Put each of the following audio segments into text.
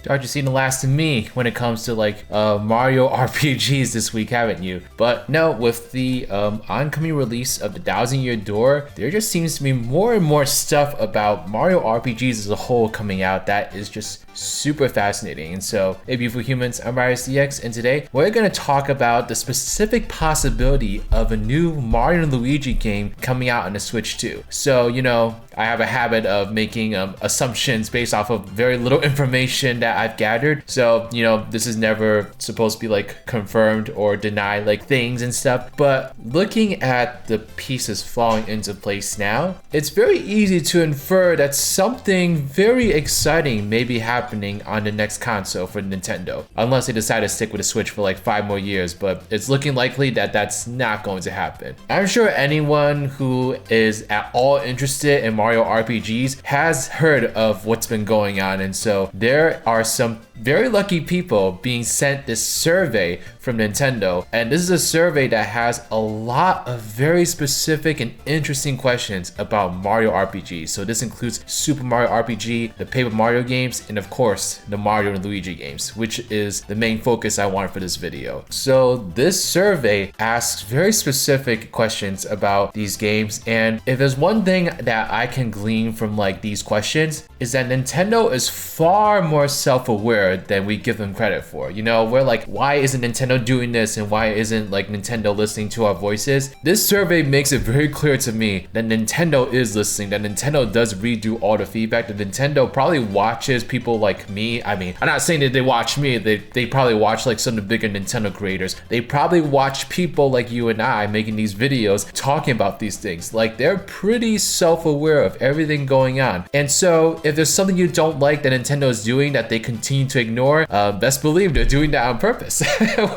Dodge, you've seen the last of me when it comes to like Mario RPGs this week, haven't you? But no, with the oncoming release of the 1000-Year Door, there just seems to be more and more stuff about Mario RPGs as a whole coming out that is just super fascinating. And so, hey beautiful humans, I'm RidersDX, and today we're going to talk about the specific possibility of a new Mario Luigi game coming out on the Switch 2. So, you know, I have a habit of making assumptions based off of very little information that I've gathered. So, you know, this is never supposed to be like confirmed or denied like things and stuff. But looking at the pieces falling into place now, it's very easy to infer that something very exciting may be happening on the next console for Nintendo. Unless they decide to stick with the Switch for like 5 more years, but it's looking likely that that's not going to happen. I'm sure anyone who is at all interested in Mario RPGs has heard of what's been going on, and so there are some very lucky people being sent this survey from Nintendo, and this is a survey that has a lot of very specific and interesting questions about Mario RPGs. So this includes Super Mario RPG, the Paper Mario games, and of course the Mario and Luigi games, which is the main focus I want for this video. So this survey asks very specific questions about these games, and if there's one thing that I can glean from like these questions, is that Nintendo is far more self-aware than we give them credit for. You know, we're like, why isn't Nintendo doing this, and why isn't like Nintendo listening to our voices? This survey makes it very clear to me that Nintendo is listening, that Nintendo does redo all the feedback, that Nintendo probably watches people like me. I mean, I'm not saying that they watch me, they probably watch like some of the bigger Nintendo creators. They probably watch people like you and I making these videos talking about these things. Like, they're pretty self-aware of everything going on. And so if there's something you don't like that Nintendo is doing that they continue to ignore, best believe they're doing that on purpose.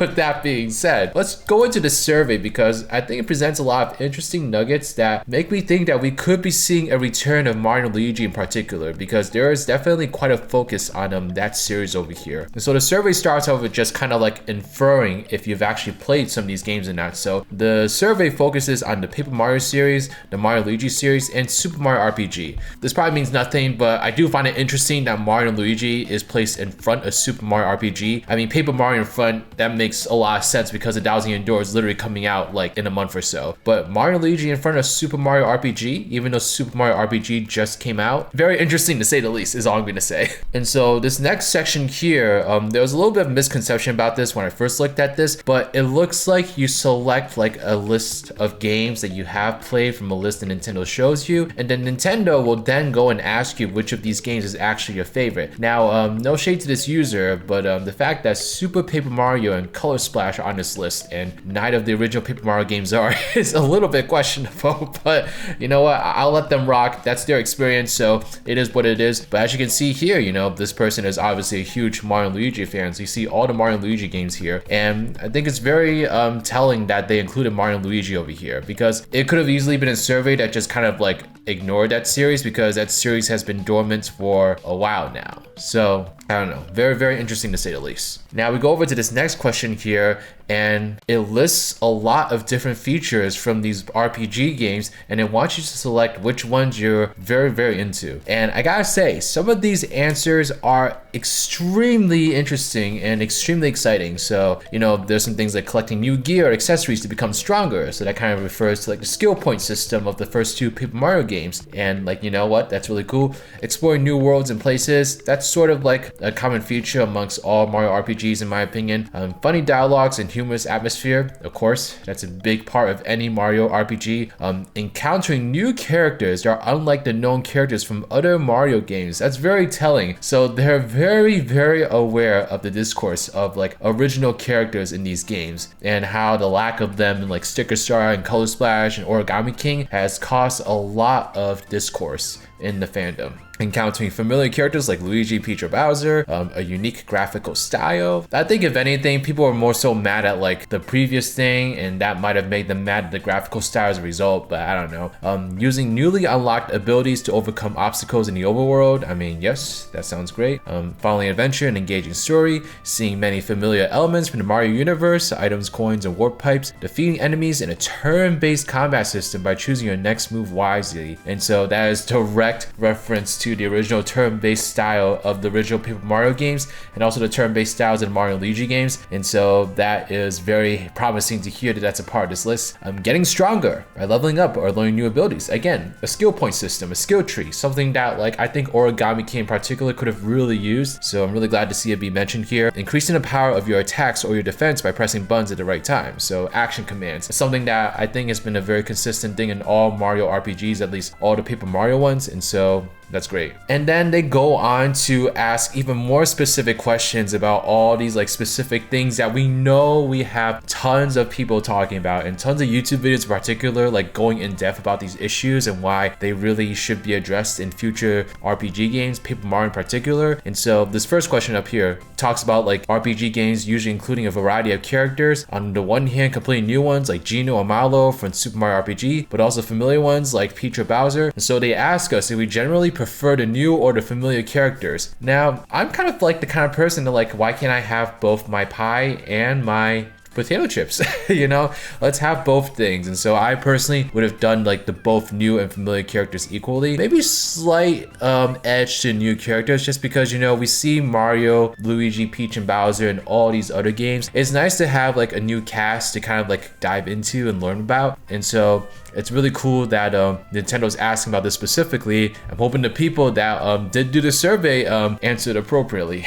With that being said, let's go into the survey because I think it presents a lot of interesting nuggets that make me think that we could be seeing a return of Mario Luigi in particular, because there is definitely quite a focus on that series over here. And so the survey starts off with just kind of like inferring if you've actually played some of these games or not. So the survey focuses on the Paper Mario series, the Mario Luigi series, and Super Mario RPG. This probably means nothing, but I do find it interesting that Mario Luigi is placed in front of Super Mario RPG. I mean, Paper Mario in front, that makes a lot of sense because the 1000-Year Door is literally coming out like in a month or so. But Mario Luigi in front of Super Mario RPG, even though Super Mario RPG just came out, very interesting to say the least is all I'm gonna say. And so this next section here, there was a little bit of misconception about this when I first looked at this, but it looks like you select like a list of games that you have played from a list that Nintendo shows you, and then Nintendo will then go and ask you which of these games is actually your favorite. Now, no shade to this user, but the fact that Super Paper Mario and Color Splash are on this list and neither of the original Paper Mario games are is a little bit questionable, but you know what, I'll let them rock. That's their experience, so it is what it is. But as you can see here, you know, this person is obviously a huge Mario and Luigi fan, so you see all the Mario and Luigi games here, and I think it's very telling that they included Mario and Luigi over here, because it could have easily been a survey that just kind of like ignored that series, because that series has been dormant for a while now. So I don't know, very, very interesting to say the least. Now we go over to this next question here, and it lists a lot of different features from these RPG games, and it wants you to select which ones you're very, very into. And I gotta say, some of these answers are extremely interesting and extremely exciting. So, you know, there's some things like collecting new gear or accessories to become stronger. So that kind of refers to like the skill point system of the first 2 Paper Mario games. And like, you know what, that's really cool. Exploring new worlds and places, that's sort of like a common feature amongst all Mario RPGs in my opinion. Funny dialogues and humorous atmosphere, of course, that's a big part of any Mario RPG. Encountering new characters that are unlike the known characters from other Mario games, that's very telling. So they're very, very aware of the discourse of like original characters in these games, and how the lack of them in like Sticker Star and Color Splash and Origami King has caused a lot of discourse in the fandom. Encountering familiar characters like Luigi, Peach, or Bowser, a unique graphical style. I think if anything, people are more so mad at like the previous thing, and that might have made them mad at the graphical style as a result, but I don't know. Using newly unlocked abilities to overcome obstacles in the overworld. I mean, yes, that sounds great. Following adventure and engaging story, seeing many familiar elements from the Mario universe, items, coins, and warp pipes, defeating enemies in a turn-based combat system by choosing your next move wisely. And so that is direct reference to to the original turn-based style of the original Paper Mario games, and also the turn-based styles in Mario Luigi games. And so that is very promising to hear that that's a part of this list. Getting stronger by leveling up or learning new abilities. Again, a skill point system, a skill tree, something that like I think Origami King in particular could have really used. So I'm really glad to see it be mentioned here. Increasing the power of your attacks or your defense by pressing buttons at the right time. So action commands. It's something that I think has been a very consistent thing in all Mario RPGs, at least all the Paper Mario ones. And so that's great. And then they go on to ask even more specific questions about all these like specific things that we know we have tons of people talking about, and tons of YouTube videos in particular, like going in depth about these issues and why they really should be addressed in future RPG games, Paper Mario in particular. And so this first question up here talks about like RPG games usually including a variety of characters. On the one hand, completely new ones like Geno or Malo from Super Mario RPG, but also familiar ones like Peach or Bowser. And so they ask us if we generally prefer the new or the familiar characters. Now, I'm kind of like the kind of person that like, why can't I have both my pie and my potato chips? You know, let's have both things. And so I personally would have done like the both new and familiar characters equally, maybe slight edge to new characters, just because, you know, we see Mario, Luigi, Peach, and Bowser in all these other games. It's nice to have like a new cast to kind of like dive into and learn about. And so it's really cool that Nintendo's asking about this specifically. I'm hoping the people that did do the survey answered appropriately.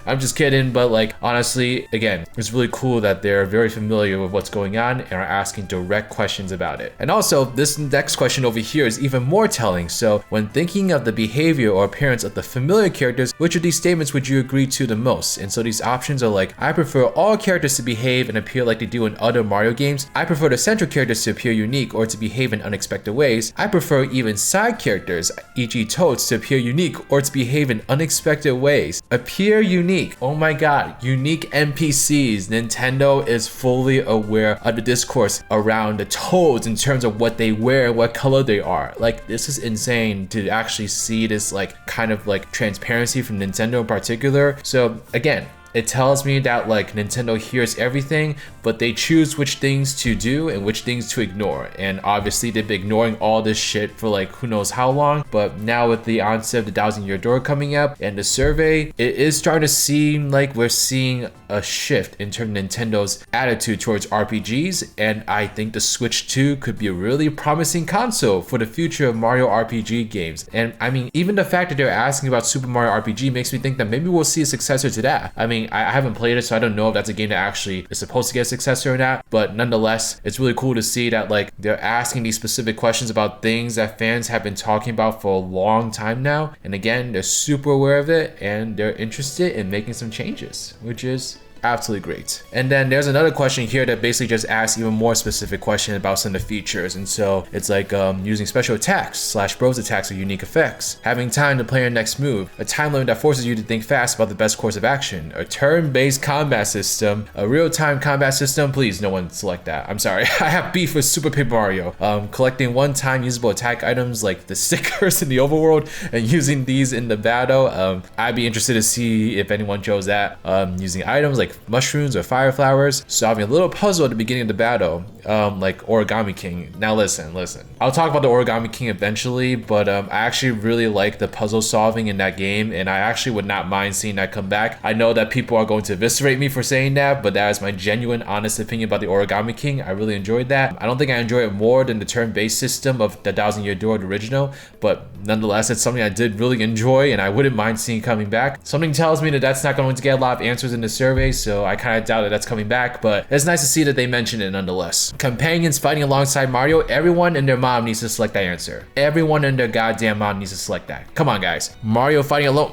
I'm just kidding, but like honestly, again, it's really cool that they're very familiar with what's going on and are asking direct questions about it. And also, this next question over here is even more telling. So when thinking of the behavior or appearance of the familiar characters, which of these statements would you agree to the most? And so these options are like, I prefer all characters to behave and appear like they do in other Mario games. I prefer the central characters to appear unique or to behave in unexpected ways. I prefer even side characters, e.g. Toads, to appear unique or to behave in unexpected ways. Appear unique. Oh my god, unique NPCs. Nintendo is fully aware of the discourse around the Toads in terms of what they wear and what color they are. Like, this is insane to actually see this like kind of like transparency from Nintendo in particular. So again, it tells me that like Nintendo hears everything, but they choose which things to do and which things to ignore. And obviously they've been ignoring all this shit for like who knows how long. But now with the onset of the 1,000-year door coming up and the survey, it is starting to seem like we're seeing a shift in terms of Nintendo's attitude towards RPGs. And I think the Switch 2 could be a really promising console for the future of Mario RPG games. And I mean, even the fact that they're asking about Super Mario RPG makes me think that maybe we'll see a successor to that. I mean, I haven't played it, so I don't know if that's a game that actually is supposed to get a successor or not, but nonetheless, it's really cool to see that like they're asking these specific questions about things that fans have been talking about for a long time now. And again, they're super aware of it and they're interested in making some changes, which is absolutely great. And then there's another question here that basically just asks even more specific question about some of the features. And so it's like using special attacks / bros attacks or unique effects, having time to play your next move, a time limit that forces you to think fast about the best course of action, a turn-based combat system, a real-time combat system. Please, no one select that. I'm sorry. I have beef with Super Paper Mario. Collecting one-time usable attack items like the stickers in the overworld and using these in the battle. I'd be interested to see if anyone chose that. Using items like mushrooms or fire flowers, solving a little puzzle at the beginning of the battle, like Origami King. Now listen. I'll talk about the Origami King eventually, but I actually really like the puzzle solving in that game, and I actually would not mind seeing that come back. I know that people are going to eviscerate me for saying that, but that is my genuine, honest opinion about the Origami King. I really enjoyed that. I don't think I enjoy it more than the turn-based system of the 1,000-year door, the original, but nonetheless, it's something I did really enjoy, and I wouldn't mind seeing coming back. Something tells me that that's not going to get a lot of answers in the survey, so I kind of doubt that that's coming back, but it's nice to see that they mention it nonetheless. Companions fighting alongside Mario, everyone and their mom needs to select that answer. Everyone and their goddamn mom needs to select that. Come on, guys. Mario fighting alone.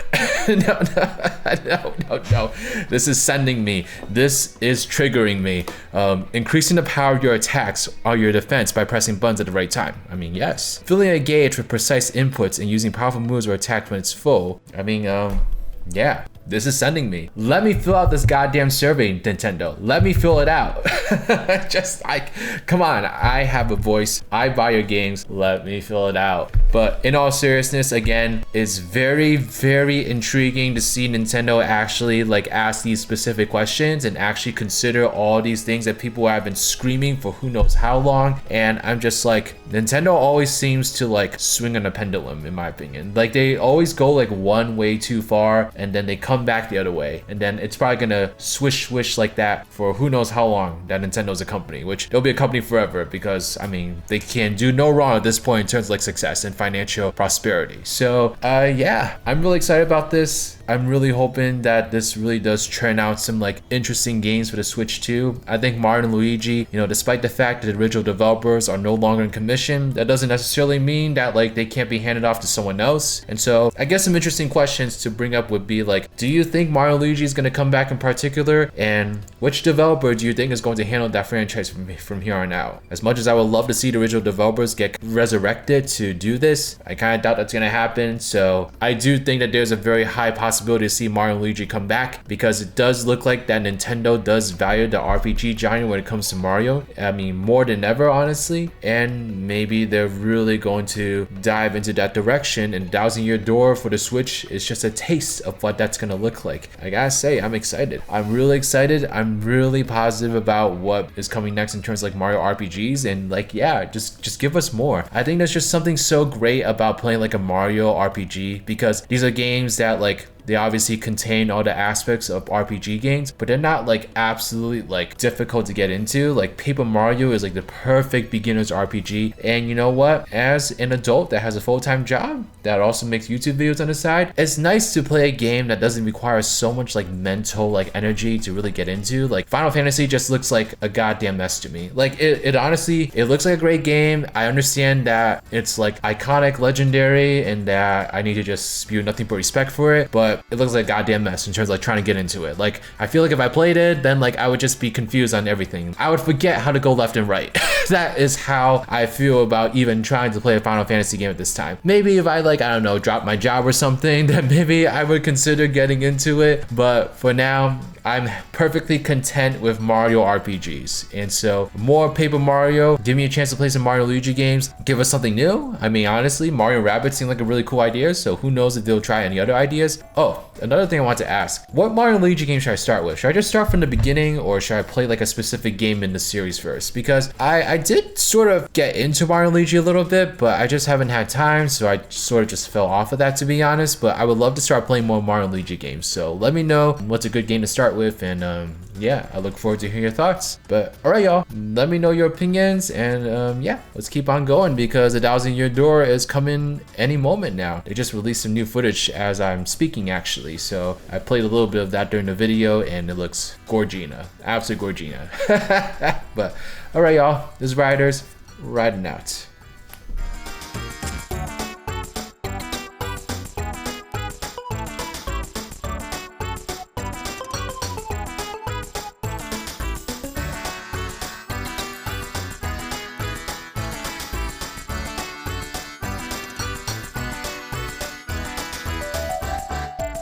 No. This is sending me. This is triggering me. Increasing the power of your attacks or your defense by pressing buttons at the right time. I mean, yes. Filling a gauge with precise inputs and using powerful moves or attacks when it's full. I mean, yeah. This is sending me. Let me fill out this goddamn survey, Nintendo. Let me fill it out. Just like, come on, I have a voice. I buy your games. Let me fill it out. But in all seriousness, again, it's very intriguing to see Nintendo actually like ask these specific questions and actually consider all these things that people have been screaming for who knows how long. And I'm just like, Nintendo always seems to like swing on a pendulum, in my opinion. Like they always go like one way too far and then they come back the other way, and then it's probably gonna swish like that for who knows how long that Nintendo's a company, which they'll be a company forever, because I mean they can do no wrong at this point in terms of like success and financial prosperity. So yeah, I'm really excited about this. I'm really hoping that this really does churn out some like interesting games for the Switch too. I think Mario and Luigi, you know, despite the fact that the original developers are no longer in commission, that doesn't necessarily mean that like they can't be handed off to someone else. And so I guess some interesting questions to bring up would be like, do you think Mario Luigi is going to come back in particular? And which developer do you think is going to handle that franchise from here on out? As much as I would love to see the original developers get resurrected to do this, I kind of doubt that's going to happen. So I do think that there's a very high possibility to see Mario and Luigi come back, because it does look like that Nintendo does value the RPG genre when it comes to Mario. I mean, more than ever, honestly. And maybe they're really going to dive into that direction, and 1,000-Year Door for the Switch is just a taste of what that's going to look like. I gotta say, I'm excited. I'm really excited. I'm really positive about what is coming next in terms of like Mario RPGs, and like, yeah, just give us more. I think there's just something so great about playing like a Mario RPG, because these are games that like, they obviously contain all the aspects of RPG games, but they're not like absolutely like difficult to get into. Like Paper Mario is like the perfect beginner's RPG. And you know what? As an adult that has a full-time job that also makes YouTube videos on the side, it's nice to play a game that doesn't require so much like mental like energy to really get into. Like Final Fantasy just looks like a goddamn mess to me. Like it honestly, it looks like a great game. I understand that it's like iconic, legendary, and that I need to just spew nothing but respect for it, but it looks like a goddamn mess in terms of like trying to get into it. Like I feel like if I played it, then like I would just be confused on everything. I would forget how to go left and right. That is how I feel about even trying to play a Final Fantasy game at this time. Maybe if I like, I don't know, drop my job or something, then maybe I would consider getting into it. But for now, I'm perfectly content with Mario RPGs. And so more Paper Mario, give me a chance to play some Mario Luigi games, give us something new. I mean, honestly, Mario Rabbids seem like a really cool idea, so who knows if they'll try any other ideas. Oh, another thing I want to ask, what Mario Luigi game should I start with? Should I just start from the beginning, or should I play like a specific game in the series first? Because I did sort of get into Mario Luigi a little bit, but I just haven't had time, so I sort of just fell off of that, to be honest. But I would love to start playing more Mario Luigi games, so let me know what's a good game to start with, and yeah, I look forward to hearing your thoughts. But all right, y'all, let me know your opinions, and yeah, let's keep on going, because the 1,000-Year Door is coming any moment now. They just released some new footage as I'm speaking, actually, so I played a little bit of that during the video, and it looks gorgina, absolute gorgina. But all right, y'all, this is Riders, riding out.